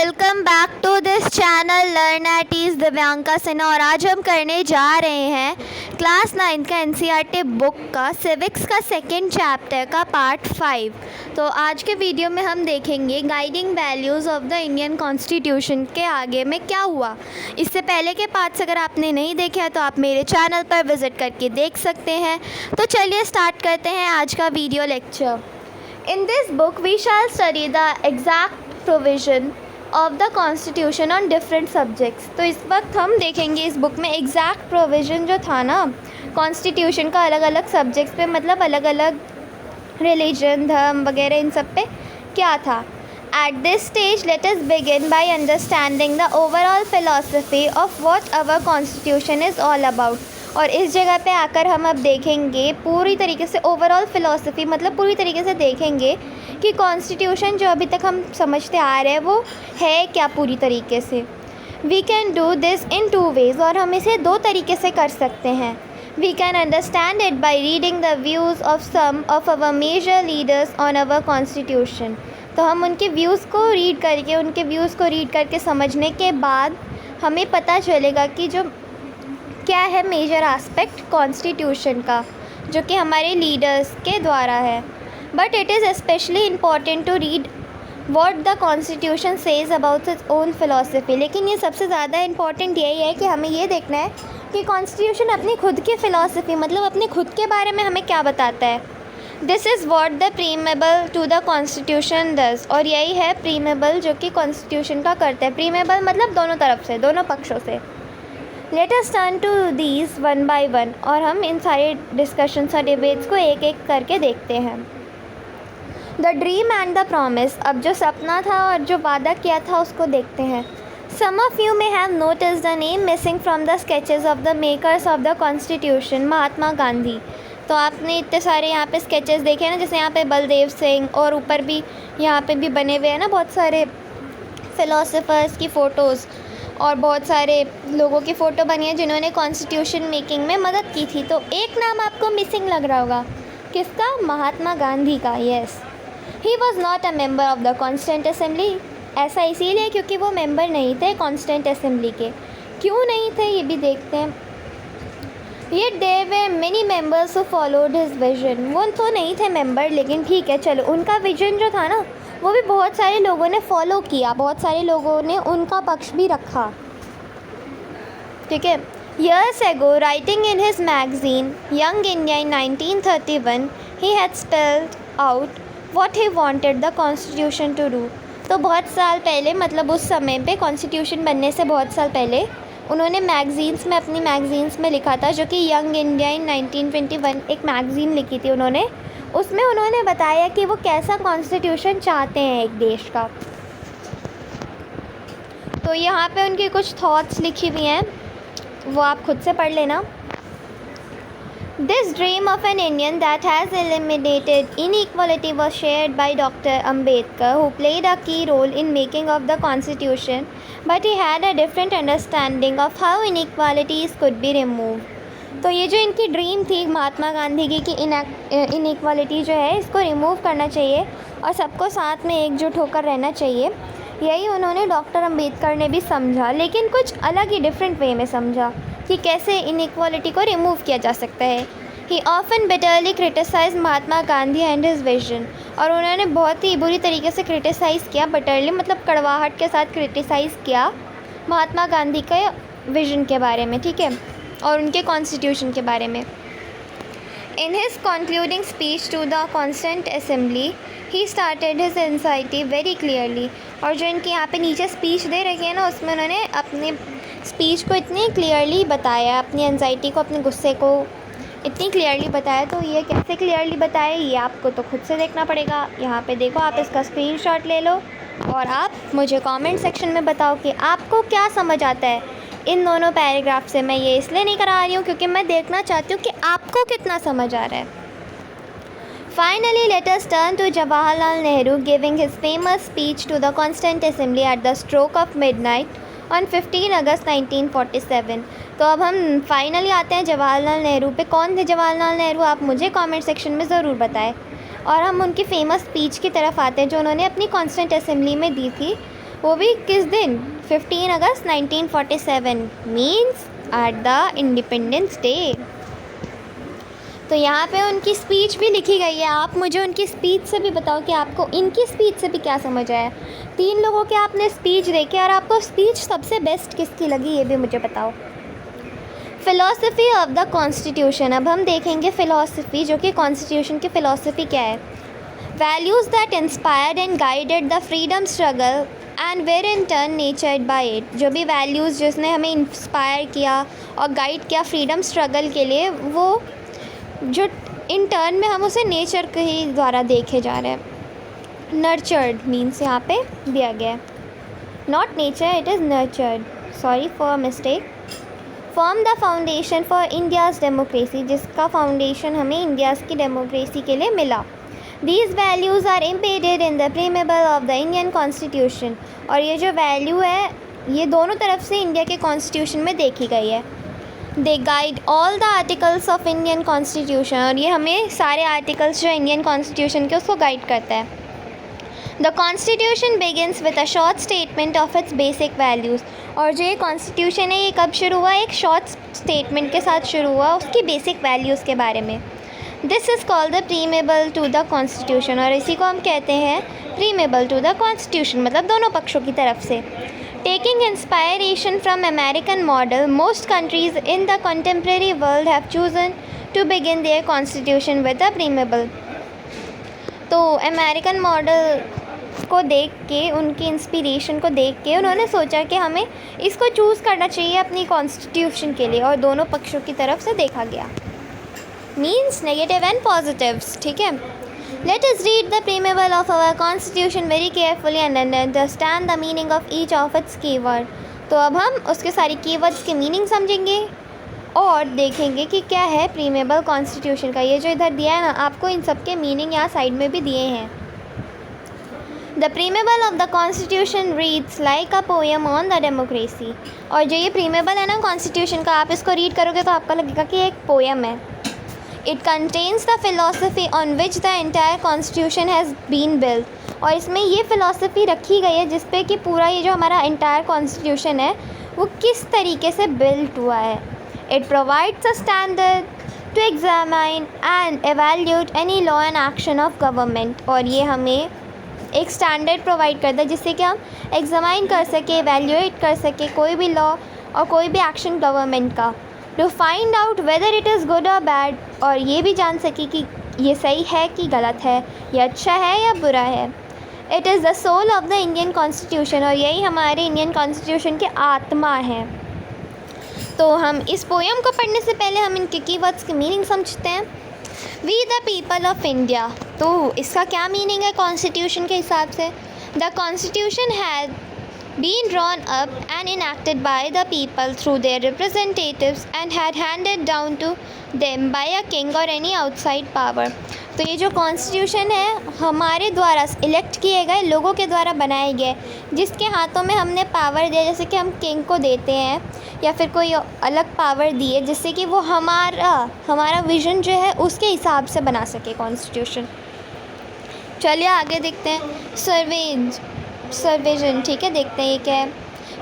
Welcome back to this channel learn at ease Divyanka Sinha. और आज हम करने जा रहे हैं क्लास 9 का एनसीईआरटी बुक का सिविक्स का सेकंड चैप्टर का पार्ट 5। तो आज के वीडियो में हम देखेंगे guiding values of the Indian constitution के आगे में क्या हुआ। इससे पहले के पार्ट्स अगर आपने नहीं देखे हैं तो आप मेरे चैनल पर विज़िट करके देख सकते हैं। तो चलिए स्टार्ट करते हैं आज का video lecture. In this book we shall study the exact provision of the constitution on different subjects. तो इस वक्त हम देखेंगे इस बुक में एग्जैक्ट प्रोविज़न जो था ना कॉन्स्टिट्यूशन का अलग अलग सब्जेक्ट्स पे, मतलब अलग अलग रिलीजन, धर्म वगैरह इन सब पे क्या था। At this stage let us begin by understanding the overall philosophy of what our constitution is all about. और इस जगह पे आकर हम अब देखेंगे पूरी तरीके से ओवरऑल फ़िलॉसफी, मतलब पूरी तरीके से देखेंगे कि कॉन्स्टिट्यूशन जो अभी तक हम समझते आ रहे हैं वो है क्या पूरी तरीके से। We can do this in 2 ways, और हम इसे 2 तरीके से कर सकते हैं। We can understand it by reading the views of some of our major leaders on our constitution. तो हम उनके व्यूज़ को रीड करके समझने के बाद हमें पता चलेगा कि जो क्या है मेजर एस्पेक्ट कॉन्स्टिट्यूशन का, जो कि हमारे लीडर्स के द्वारा है। But it is specially important to read what the constitution says about its own philosophy. लेकिन ये सबसे ज़्यादा इम्पॉर्टेंट यही है कि हमें ये देखना है कि कॉन्स्टिट्यूशन अपनी खुद की फ़िलॉसफी, मतलब अपने खुद के बारे में हमें क्या बताता है। This is what the preamble to the constitution does. और यही है प्रीमेबल जो कि कॉन्स्टिट्यूशन का करता है। प्रीमेबल मतलब दोनों तरफ से, दोनों पक्षों से। Let us turn to these one by one, और हम इन सारे डिस्कशंस और डिबेट्स को एक एक करके देखते हैं। The dream and the promise. अब जो सपना था और जो वादा किया था उसको देखते हैं। Some of you may have notice the name missing from the sketches of the makers of the constitution, Mahatma Gandhi. तो आपने इतने सारे यहाँ पे स्केचेस देखे हैं ना, जैसे यहाँ पे बलदेव सिंह, और ऊपर भी यहाँ पे भी बने हुए हैं ना बहुत सारे फ़िलासफ़र्स की फ़ोटोज़, और बहुत सारे लोगों की फ़ोटो बनी है जिन्होंने कॉन्स्टिट्यूशन मेकिंग में मदद की थी। तो एक नाम आपको मिसिंग लग रहा होगा, किसका? महात्मा गांधी का। Yes, he was not a member of the constituent assembly. ऐसा इसीलिए क्योंकि वो मेंबर नहीं थे कॉन्स्टिट्यूंट असेंबली के। क्यों नहीं थे ये भी देखते हैं। Yet there were many members who followed his vision. वो तो नहीं थे मेंबर, लेकिन ठीक है चलो, उनका विजन जो था ना वो भी बहुत सारे लोगों ने फॉलो किया, बहुत सारे लोगों ने उनका पक्ष भी रखा। ठीक है। Years ago, writing in his magazine Young India in 1931, he had spelled out what he wanted the constitution to do. तो बहुत साल पहले, मतलब उस समय पे कॉन्स्टिट्यूशन बनने से बहुत साल पहले उन्होंने मैगज़ीन्स में, अपनी मैगज़ीन्स में लिखा था, जो कि यंग इंडिया इन 1921 एक मैगज़ीन लिखी थी उन्होंने। उसमें उन्होंने बताया कि वो कैसा कॉन्स्टिट्यूशन चाहते हैं एक देश का। तो यहाँ पे उनकी कुछ थॉट्स लिखी हुई हैं, वो आप खुद से पढ़ लेना। This dream of an Indian that has eliminated inequality was shared by doctor Ambedkar, who played a key role in making of the constitution, but he had a different understanding of how inequalities could be remove. तो ये जो इनकी dream थी महात्मा गांधी की कि inequality जो है इसको रिमूव करना चाहिए और सबको साथ में एकजुट होकर रहना चाहिए, यही उन्होंने डॉक्टर अम्बेडकर ने भी समझा, लेकिन कुछ अलग ही डिफरेंट वे में समझा कि कैसे इनइक्वालिटी को रिमूव किया जा सकता है। He often bitterly criticise Mahatma Gandhi and his vision. और उन्होंने बहुत ही बुरी तरीके से क्रिटिसाइज़ किया, बिटरली मतलब कड़वाहट के साथ क्रिटिसाइज़ किया महात्मा गांधी के विजन के बारे में। ठीक है, और उनके कॉन्स्टिट्यूशन के बारे में। In his concluding speech to the constituent assembly he started his anxiety very clearly. और जो इनके यहाँ पे नीचे स्पीच दे रखी है ना, उसमें उन्होंने अपने स्पीच को इतनी क्लियरली बताया, अपनी एंजाइटी को, अपने गुस्से को इतनी क्लियरली बताया। तो ये कैसे क्लियरली बताया ये आपको तो खुद से देखना पड़ेगा। यहाँ पे देखो, आप इसका स्क्रीनशॉट ले लो और आप मुझे कमेंट सेक्शन में बताओ कि आपको क्या समझ आता है इन दोनों पैराग्राफ से। मैं ये इसलिए नहीं करा रही हूँ क्योंकि मैं देखना चाहती हूँ कि आपको कितना समझ आ रहा है। Finally let us turn to Jawaharlal Nehru giving his famous speech to the constituent assembly at the stroke of midnight on 15 August 1947। तो अब हम फाइनली आते हैं जवाहरलाल नेहरू पे। कौन थे जवाहरलाल नेहरू, आप मुझे कमेंट सेक्शन में ज़रूर बताएं। और हम उनकी फेमस स्पीच की तरफ आते हैं जो उन्होंने अपनी कॉन्स्टिट्यूंट असेंबली में दी थी। वो भी किस दिन? 15 August 1947 means at the independence day. तो यहाँ पे उनकी स्पीच भी लिखी गई है। आप मुझे उनकी स्पीच से भी बताओ कि आपको इनकी स्पीच से भी क्या समझ आया। 3 लोगों के आपने स्पीच देखे और आपको स्पीच सबसे बेस्ट किसकी लगी ये भी मुझे बताओ। Philosophy of the constitution. अब हम देखेंगे फ़िलॉसफी, जो कि कॉन्स्टिट्यूशन की फ़िलॉसफी क्या है। Values that inspired and guided the freedom struggle and were in turn nurtured by it. जो भी वैल्यूज़ जिसने हमें इंस्पायर किया और गाइड किया फ्रीडम स्ट्रगल के लिए, वो जो इन टर्न में हम उसे नेचर के ही द्वारा देखे जा रहे हैं। नर्चर्ड मीन्स यहाँ पे दिया गया है, not nature, it is nurtured, sorry for mistake. Form the foundation for India's democracy, जिसका फाउंडेशन हमें इंडियाज़ की डेमोक्रेसी के लिए मिला। These values are embedded in the preamble of the Indian constitution. और ये जो वैल्यू है ये दोनों तरफ से इंडिया के कॉन्स्टिट्यूशन में देखी गई है। They guide all the articles of Indian constitution. और ये हमें सारे आर्टिकल्स जो इंडियन कॉन्स्टिट्यूशन के उसको गाइड करता है। The constitution begins with a short statement of its basic values. और जो ये कॉन्स्टिट्यूशन है ये कब शुरू हुआ? एक शॉर्ट स्टेटमेंट के साथ शुरू हुआ उसकी बेसिक वैल्यूज़ के बारे में। This is called the preamble to the constitution. और इसी को हम कहते हैं प्रीमेबल टू द कॉन्स्टिट्यूशन, मतलब दोनों पक्षों की तरफ से। Taking inspiration from American model, most countries in the contemporary world have chosen to begin their constitution with a preamble. तो अमेरिकन मॉडल को देख के, उनकी इंस्पिरेशन को देख के उन्होंने सोचा कि हमें इसको चूज़ करना चाहिए अपनी कॉन्स्टिट्यूशन के लिए, और दोनों पक्षों की तरफ से देखा गया। मीन्स नेगेटिव एंड पॉजिटिव्स, ठीक है। Let us read the preamble of our constitution very carefully and understand the meaning of each of its keyword. तो अब हम उसके सारी कीवर्ड्स के मीनिंग समझेंगे और देखेंगे कि क्या है प्रीमेबल कॉन्स्टिट्यूशन का। ये जो इधर दिया है ना, आपको इन सब के मीनिंग यहाँ साइड में भी दिए हैं। The preamble of the constitution reads like a poem on the democracy. और जो ये प्रीमेबल है ना कॉन्स्टिट्यूशन का, आप इसको रीड करोगे तो आपको लगेगा कि एक पोएम है। It contains the philosophy on which the entire constitution has been built. और इसमें ये फ़िलासफ़ी रखी गई है जिस पे कि पूरा ये जो हमारा एंटायर कॉन्स्टिट्यूशन है वो किस तरीके से बिल्ट हुआ है। It provides a standard to examine and evaluate any law and action of government. और ये हमें एक स्टैंडर्ड प्रोवाइड करता है जिससे कि हम एग्जामाइन कर सके, एवेल्यूएट कर सके कोई भी लॉ और कोई भी एक्शन गवर्नमेंट का। To find out whether it is good और बैड। और ये भी जान सके कि ये सही है कि गलत है, ये अच्छा है या बुरा है। It is the soul of the Indian constitution. और यही हमारे इंडियन कॉन्स्टिट्यूशन की आत्मा है। तो हम इस पोएम को पढ़ने से पहले हम इनके कीवर्ड्स की मीनिंग समझते हैं। We the people of India, तो इसका क्या मीनिंग है कॉन्स्टिट्यूशन के हिसाब से? The constitution has been drawn up and enacted by the people through their representatives and had handed down to them by a king or any outside power. तो ये जो कॉन्स्टिट्यूशन है हमारे द्वारा इलेक्ट किए गए लोगों के द्वारा बनाए गए, जिसके हाथों में हमने पावर दिया, जैसे कि हम किंग को देते हैं या फिर कोई अलग पावर दी है जिससे कि वो हमारा विज़न जो है उसके हिसाब से बना सके कॉन्स्टिट्यूशन। चलिए आगे देखते हैं। सर्विजन, ठीक है, देखते हैं ये क्या है।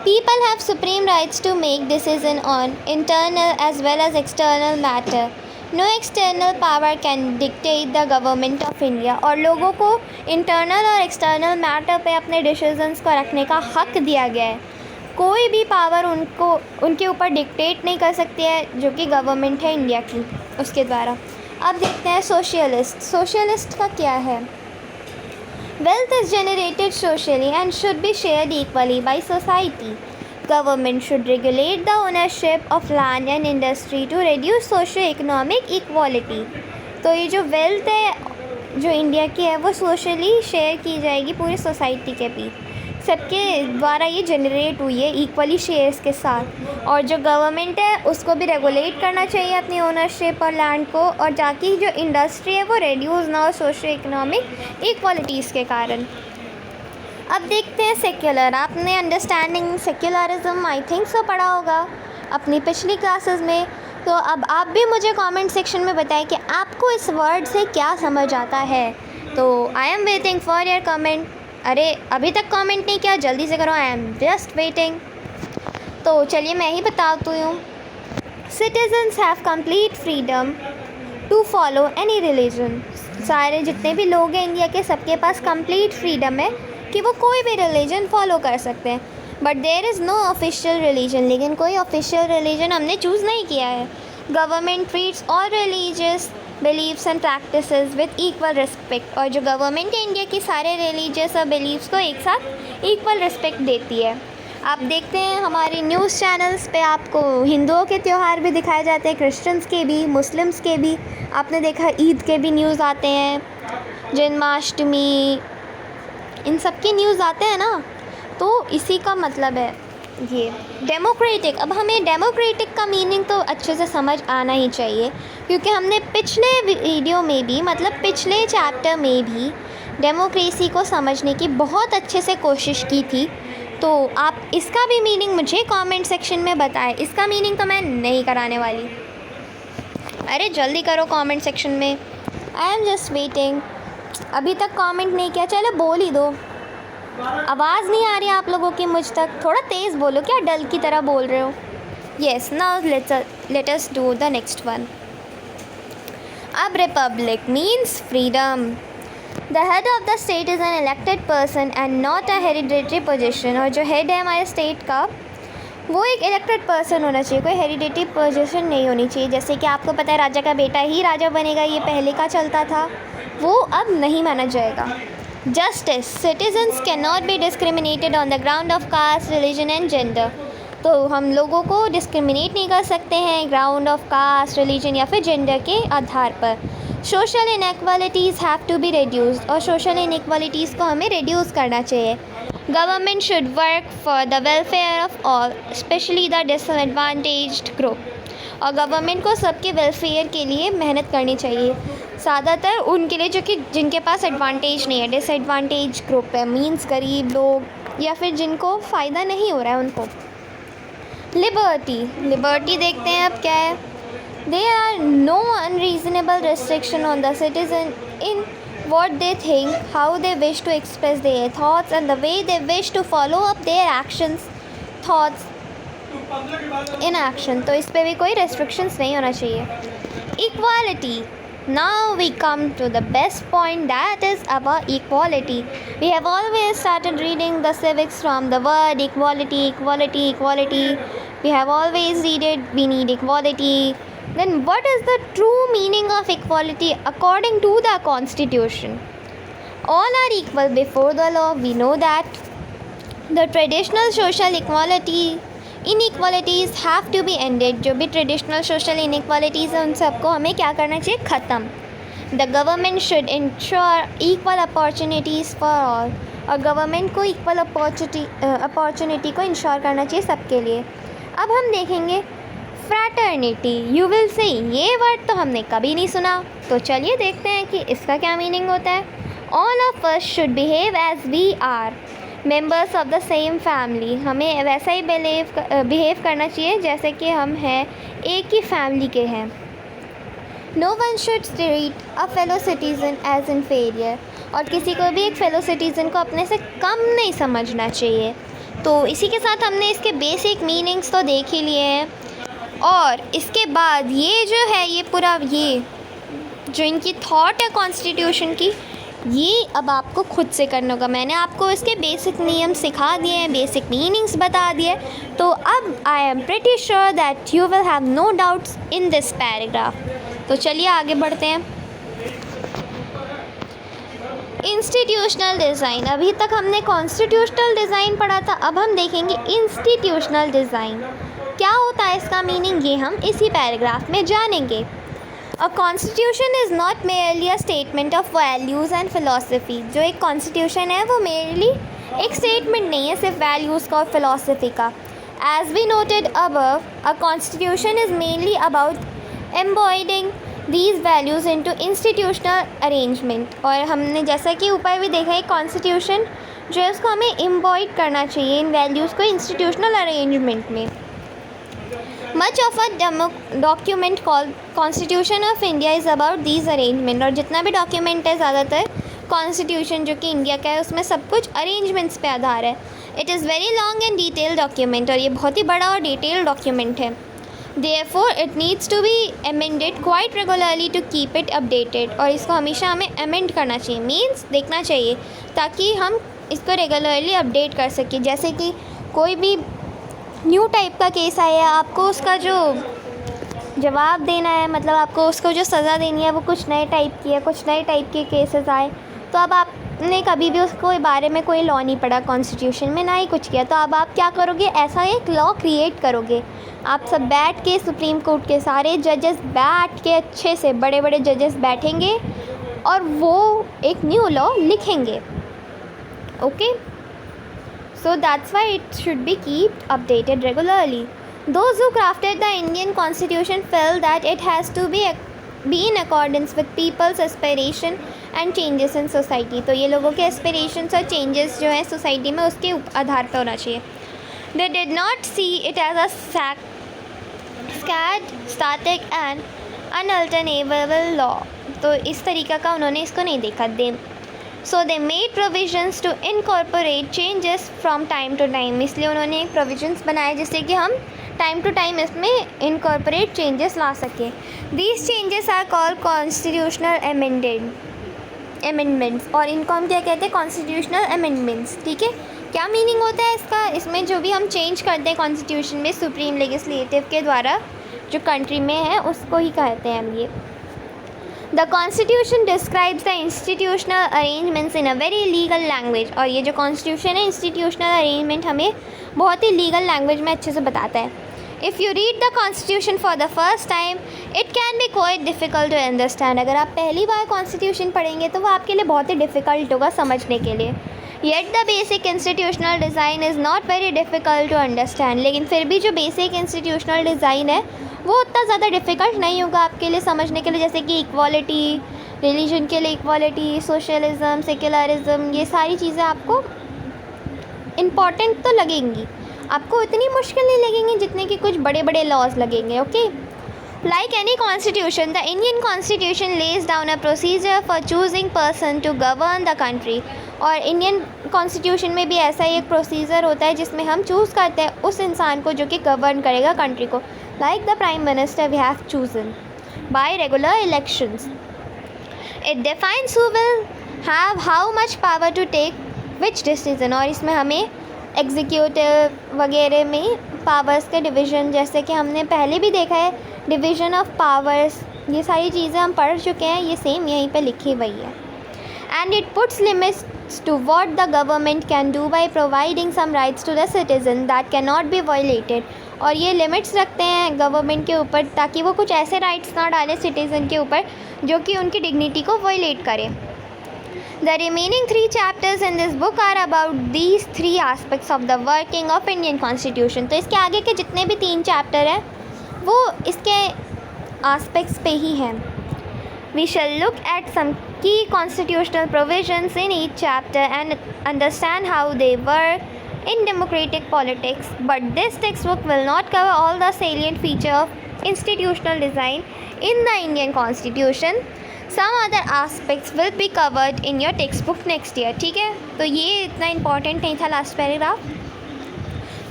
People have supreme rights to make decision on internal as well as external matter. No external power can dictate the government of India. और लोगों को इंटरनल और एक्सटर्नल मैटर पे अपने डिसीजंस को रखने का हक दिया गया है। कोई भी पावर उनके ऊपर डिक्टेट नहीं कर सकती है, जो कि गवर्नमेंट है इंडिया की, उसके द्वारा। अब देखते हैं सोशलिस्ट का क्या है। Wealth is generated socially and should be shared equally by society. Government should regulate the ownership of land and industry to reduce socio-economic equality. तो ये जो वेल्थ है जो इंडिया की है वो सोशली शेयर की जाएगी पूरी सोसाइटी के बीच, सबके द्वारा ये जनरेट हुई है इक्वली शेयर्स के साथ। और जो गवर्नमेंट है उसको भी रेगुलेट करना चाहिए अपनी ओनरशिप और लैंड को, और ताकि जो इंडस्ट्री है वो रिड्यूस ना हो सोशो इकोनॉमिक इक्वालिटीज़ के कारण। अब देखते हैं सेक्युलर। आपने understanding secularism I think so पढ़ा होगा अपनी पिछली क्लासेस में। तो अब आप भी मुझे कमेंट सेक्शन में बताएं कि आपको इस वर्ड से क्या समझ आता है। तो I am waiting for your comment. अरे अभी तक कमेंट नहीं किया, जल्दी से करो, आई एम जस्ट वेटिंग। तो चलिए मैं ही बताती हूँ। Citizens have complete freedom to follow any religion. सारे जितने भी लोग हैं इंडिया के, सबके पास कंप्लीट फ्रीडम है कि वो कोई भी रिलीजन फॉलो कर सकते हैं। But there is no official religion, लेकिन कोई ऑफिशियल रिलीजन हमने चूज़ नहीं किया है। Government treats all religious believes and practices with equal respect. और जो गवर्नमेंट है इंडिया की सारे रिलीजियस और बिलीव्स को एक साथ इक्वल रिस्पेक्ट देती है। आप देखते हैं हमारे न्यूज़ चैनल्स पे आपको हिंदुओं के त्यौहार भी दिखाए जाते हैं, क्रिश्चियंस के भी, मुस्लिम्स के भी। आपने देखा ईद के भी न्यूज़ आते हैं, जन्माष्टमी, इन सब की न्यूज़ आते हैं ना। तो इसी का मतलब है ये डेमोक्रेटिक। अब हमें डेमोक्रेटिक का मीनिंग तो अच्छे से समझ आना ही चाहिए, क्योंकि हमने पिछले वीडियो में भी, मतलब पिछले चैप्टर में भी डेमोक्रेसी को समझने की बहुत अच्छे से कोशिश की थी। तो आप इसका भी मीनिंग मुझे कमेंट सेक्शन में बताएं। इसका मीनिंग तो मैं नहीं कराने वाली। अरे जल्दी करो कमेंट सेक्शन में, आई एम जस्ट वेटिंग। अभी तक कमेंट नहीं किया, चलो बोल ही दो। आवाज़ नहीं आ रही आप लोगों की मुझ तक, थोड़ा तेज़ बोलो, क्या डल की तरह बोल रहे हो। Yes, now let us do the next one. अब republic means freedom. The head of the state is an elected person and not a hereditary position. और जो हेड है हमारे स्टेट का, वो एक इलेक्टेड पर्सन होना चाहिए, कोई हेरिडेटरी पोजीशन नहीं होनी चाहिए। जैसे कि आपको पता है राजा का बेटा ही राजा बनेगा, ये पहले का चलता था, वो अब नहीं माना जाएगा। Justice, citizens can not be discriminated on the ground of caste, religion and gender. तो हम लोगों को डिस्क्रिमिनेट नहीं कर सकते हैं ग्राउंड ऑफ कास्ट, रिलीजन या फिर जेंडर के आधार पर। Social inequalities have to be reduced. और सोशल इनएक्वालिटीज़ को हमें रिड्यूस करना चाहिए। Government should work for the welfare of all, specially the disadvantaged group. और गवर्नमेंट को सबके वेलफेयर के लिए मेहनत करनी चाहिए, ज़्यादातर उनके लिए जो कि जिनके पास एडवांटेज नहीं है, डिसएडवांटेज ग्रुप है, मीन्स गरीब लोग या फिर जिनको फ़ायदा नहीं हो रहा है उनको। लिबर्टी देखते हैं अब क्या है। There are no unreasonable restriction on the citizen in what they think, how they wish to express their thoughts and the way they wish to follow up their actions, thoughts in action। तो इस पे भी कोई restrictions नहीं होना चाहिए। Equality, now we come to the best point, that is about equality। We have always started reading the civics from the word equality, equality, equality. We have always read it, we need equality। Then what is the true meaning of equality according to the constitution? All are equal before the law, we know that। The traditional social inequalities have to be ended। जो भी traditional social inequalities हैं उन सबको हमें क्या करना चाहिए, ख़त्म। The government should ensure equal opportunities for all। और गवर्नमेंट को इक्वल अपॉर्चुनिटी को इंश्योर करना चाहिए सबके लिए। अब हम देखेंगे फ्रैटर्निटी। यू विल से ये वर्ड तो हमने कभी नहीं सुना, तो चलिए देखते हैं कि इसका क्या मीनिंग होता है। All of us should behave as we are members of the same family. हमें वैसा ही बिहेव करना चाहिए जैसे कि हम हैं एक ही फैमिली के हैं। No one should treat a fellow citizen as inferior. और किसी को भी एक फेलो सिटीज़न को अपने से कम नहीं समझना चाहिए। तो इसी के साथ हमने इसके बेसिक मीनिंग्स तो देख ही लिए हैं। और इसके बाद ये जो है, ये पूरा ये जो इनकी थॉट है कॉन्स्टिट्यूशन की, ये अब आपको खुद से करना होगा। मैंने आपको इसके बेसिक नियम सिखा दिए हैं, बेसिक मीनिंग्स बता दिए। तो अब I am pretty sure that you will have no doubts in this paragraph. तो चलिए आगे बढ़ते हैं। Institutional design. अभी तक हमने कॉन्स्टिट्यूशनल डिज़ाइन पढ़ा था, अब हम देखेंगे इंस्टीट्यूशनल डिज़ाइन क्या होता है, इसका मीनिंग ये हम इसी पैराग्राफ में जानेंगे। अ constitution is not merely a statement of values and philosophy. जो एक कॉन्स्टिट्यूशन है वो मेयरली एक स्टेटमेंट नहीं है सिर्फ वैल्यूज़ का और फिलॉसफी का। As we noted above, a constitution is mainly about embodying these values into institutional arrangement. और हमने जैसा कि ऊपर भी देखा है, कॉन्स्टिट्यूशन जो है उसको हमें एम्बॉयड करना चाहिए इन वैल्यूज़ को इंस्टीट्यूशनल अरेंजमेंट में। Much of a document called constitution of India is about these arrangement. और जितना भी डॉक्यूमेंट है ज़्यादातर कॉन्स्टिट्यूशन जो कि इंडिया का है उसमें सब कुछ अरेंजमेंट्स पे आधार है। It is very long and detail document, और ये बहुत ही बड़ा और डिटेल डॉक्यूमेंट है। Therefore it needs to be amended quite regularly to keep it updated, और इसको हमेशा हमें अमेंड करना चाहिए, मीन्स देखना चाहिए, ताकि हम इसको रेगुलरली अपडेट कर सकें। जैसे कि कोई भी न्यू टाइप का केस आया, आपको उसका जो जवाब देना है, मतलब आपको उसको जो सज़ा देनी है वो कुछ नए टाइप की है, कुछ नए टाइप के केसेस आए, तो अब आपने कभी भी उसको बारे में कोई लॉ नहीं पढ़ा कॉन्स्टिट्यूशन में, ना ही कुछ किया, तो अब आप क्या करोगे, ऐसा एक लॉ क्रिएट करोगे। आप सब बैठ के, सुप्रीम कोर्ट के सारे जजेस बैठ के, अच्छे से बड़े बड़े जजेस बैठेंगे और वो एक न्यू लॉ लिखेंगे। Okay, so that's why it should be keep updated regularly. Those who crafted the Indian Constitution felt that it has to be in accordance with people's aspiration and changes in society। तो ये लोगों के aspirations और changes जो है society में उसके आधार पर होना चाहिए। They did not see it as a static and unalterable law। तो इस तरीक़ा का उन्होंने इसको नहीं देखा। So they made provisions to incorporate changes from time to time। इसलिए उन्होंने एक provisions बनाए जिससे कि हम टाइम टू टाइम इसमें इनकॉर्पोरेट चेंजेस ला सकें। These changes are called constitutional amendments, और इनको हम क्या कहते हैं, कॉन्स्टिट्यूशनल अमेंडमेंट्स। ठीक है, क्या मीनिंग होता है इसका, इसमें जो भी हम चेंज करते हैं कॉन्स्टिट्यूशन में सुप्रीम लेजिस्लेटिव के द्वारा जो कंट्री में है उसको ही कहते हैं हम ये। The constitution describes the institutional arrangements in a very legal language, और ये जो कॉन्स्टिट्यूशन है इंस्टीट्यूशनल अरेंजमेंट हमें बहुत ही लीगल लैंग्वेज में अच्छे से बताता है। If you read the constitution for the first time it can be quite difficult to understand. अगर आप पहली बार कॉन्स्टिट्यूशन पढ़ेंगे तो वो आपके लिए बहुत ही डिफ़िकल्ट होगा समझने के लिए। Yet the basic institutional design is not very difficult to understand, लेकिन फिर भी जो बेसिक इंस्टीट्यूशनल डिज़ाइन है वो उतना ज़्यादा डिफ़िकल्ट नहीं होगा आपके लिए समझने के लिए। जैसे कि इक्वालिटी, रिलीजन के लिए इक्वालिटी, सोशलिज़म, सेक्युलरिज़म, ये सारी चीज़ें आपको इम्पॉर्टेंट तो लगेंगी, आपको इतनी मुश्किल नहीं लगेंगी जितने कि कुछ बड़े बड़े लॉज लगेंगे। Okay, like any constitution the Indian constitution lays down a procedure for choosing person to govern the country, और इंडियन कॉन्स्टिट्यूशन में भी ऐसा ही एक प्रोसीजर होता है जिसमें हम चूज़ करते हैं उस इंसान को जो कि गवर्न करेगा कंट्री को। Like the prime minister we have chosen by regular elections. It defines who will have how much power to take which decision, और इसमें हमें एग्जीक्यूटिव वगैरह में पावर्स के डिवीज़न, जैसे कि हमने पहले भी देखा है डिवीज़न ऑफ पावर्स, ये सारी चीज़ें हम पढ़ चुके हैं, ये सेम यहीं पे लिखी हुई है। And it puts limits to what the government can do by providing some rights to the citizen that can not be violated, और ये लिमिट्स रखते हैं गवर्नमेंट के ऊपर ताकि वो कुछ ऐसे राइट्स ना डाले सिटीज़न के ऊपर जो कि उनकी डिग्निटी को वायलेट करे। The remaining 3 chapters in this book are about these 3 aspects of the working of Indian Constitution। तो इसके आगे के जितने भी 3 चैप्टर हैं वो इसके aspects पे ही हैं। We shall look at some key constitutional provisions in each chapter and understand how they work in democratic politics, but this textbook will not cover all the salient features of institutional design in the Indian Constitution। Some other aspects will be covered in your textbook next year। ठीक है, तो ये इतना important नहीं था last paragraph.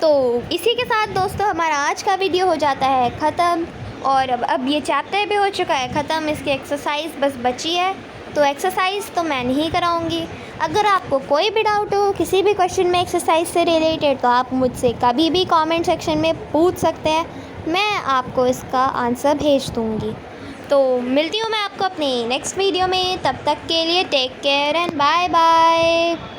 तो इसी के साथ दोस्तों हमारा आज का वीडियो हो जाता है ख़त्म, और अब ये चैप्टर भी हो चुका है ख़त्म, इसकी एक्सरसाइज बस बची है। तो एक्सरसाइज तो मैं नहीं कराऊंगी। अगर आपको कोई भी डाउट हो किसी भी क्वेश्चन में एक्सरसाइज से रिलेटेड तो आप मुझसे कभी भी कमेंट सेक्शन में पूछ सकते हैं, मैं आपको इसका आंसर भेज दूँगी। तो मिलती हूँ मैं आपको अपने नेक्स्ट वीडियो में, तब तक के लिए take care and bye bye.